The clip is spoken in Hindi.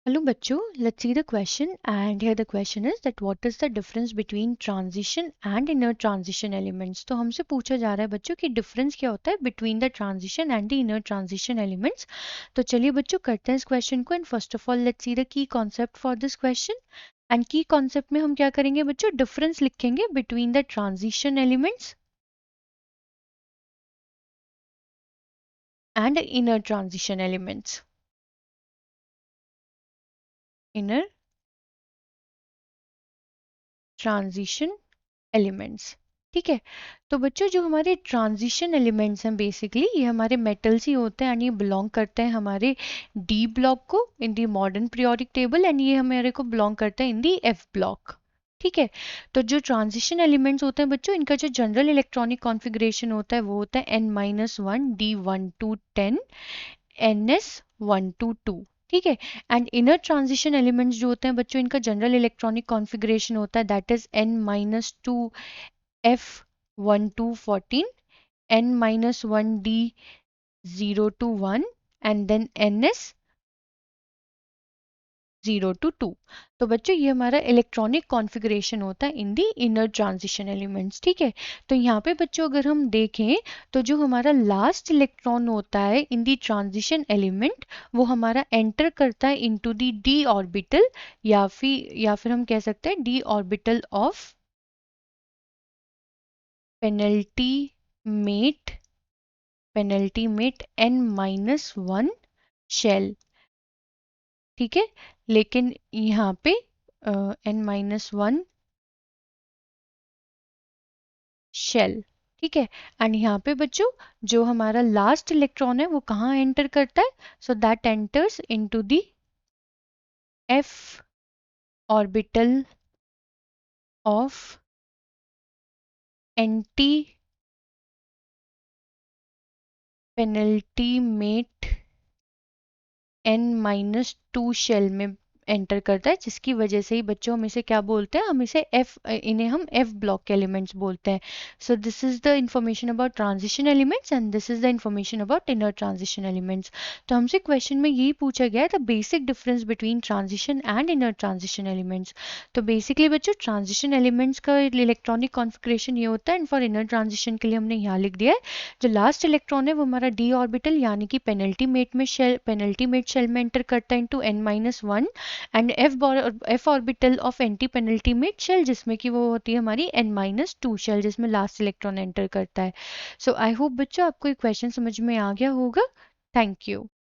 Hello बच्चों, let's see the question, and here the question is that what is the difference between transition and inner transition elements। तो हमसे पूछा जा रहा है बच्चों कि डिफरेंस क्या होता है between the transition and the inner transition elements। तो चलिए बच्चों करते हैं इस क्वेश्चन को, and first of all let's see the key concept for this question. And की कॉन्सेप्ट में हम क्या करेंगे बच्चों, डिफरेंस लिखेंगे between the transition elements and inner transition elements। inner transition elements, ठीक है। तो बच्चों जो हमारे ट्रांजिशन एलिमेंट्स हैं बेसिकली ये हमारे मेटल्स ही होते हैं, एंड ये बिलोंग करते हैं हमारे डी ब्लॉक को in the modern periodic table, and ये हमारे को बिलोंग करते हैं इन दी एफ ब्लॉक, ठीक है। तो जो ट्रांजिशन एलिमेंट्स होते हैं बच्चों, इनका जो जनरल इलेक्ट्रॉनिक कॉन्फ़िगरेशन होता है वो होता है n-1 d1 to 10 ns1 to 2, ठीक है। एंड इनर ट्रांजिशन एलिमेंट्स जो होते हैं बच्चों, इनका जनरल इलेक्ट्रॉनिक कॉन्फ़िगरेशन होता है that is n-2 f1 to 14 n-1 d0 to 1 and then ns 0 to 2। तो बच्चों ये हमारा इलेक्ट्रॉनिक कॉन्फ़िगरेशन होता है इन दी इनर ट्रांजिशन एलिमेंट्स, ठीक है। तो यहाँ पे बच्चों अगर हम देखें तो जो हमारा लास्ट इलेक्ट्रॉन होता है इन दी ट्रांजिशन एलिमेंट वो हमारा एंटर करता है इनटू दी डी ऑर्बिटल, या फिर हम कह सकते हैं d orbital of penultimate n-1 shell, ठीक है। लेकिन यहाँ पे n-1 शेल, ठीक है। एंड यहाँ पे बच्चों जो हमारा लास्ट इलेक्ट्रॉन है वो कहाँ एंटर करता है, so that enters into the f orbital of anti penultimate n-2 shell में एंटर करता है, जिसकी वजह से ही बच्चों हम इसे क्या बोलते हैं, हम इसे इन्हें हम एफ ब्लॉक के एलिमेंट्स बोलते हैं। So this is the information about transition elements and this is the information about inner transition elements. तो हमसे क्वेश्चन में यही पूछा गया है the basic difference between transition and inner transition elements. तो बेसिकली बच्चों ट्रांजिशन एलिमेंट्स का इलेक्ट्रॉनिक कॉन्फ़िगरेशन ये होता है, एंड फॉर इनर ट्रांजिशन के लिए हमने यहाँ लिख दिया है जो लास्ट इलेक्ट्रॉन है वो हमारा डी ऑर्बिटल यानी कि पेनल्टीमेट शेल में एंटर करता है into n-1 and f orbital of anti penultimate shell जिसमें कि वो होती है हमारी n-2 शेल जिसमें लास्ट इलेक्ट्रॉन एंटर करता है। सो आई होप बच्चों आपको ये क्वेश्चन समझ में आ गया होगा। Thank you.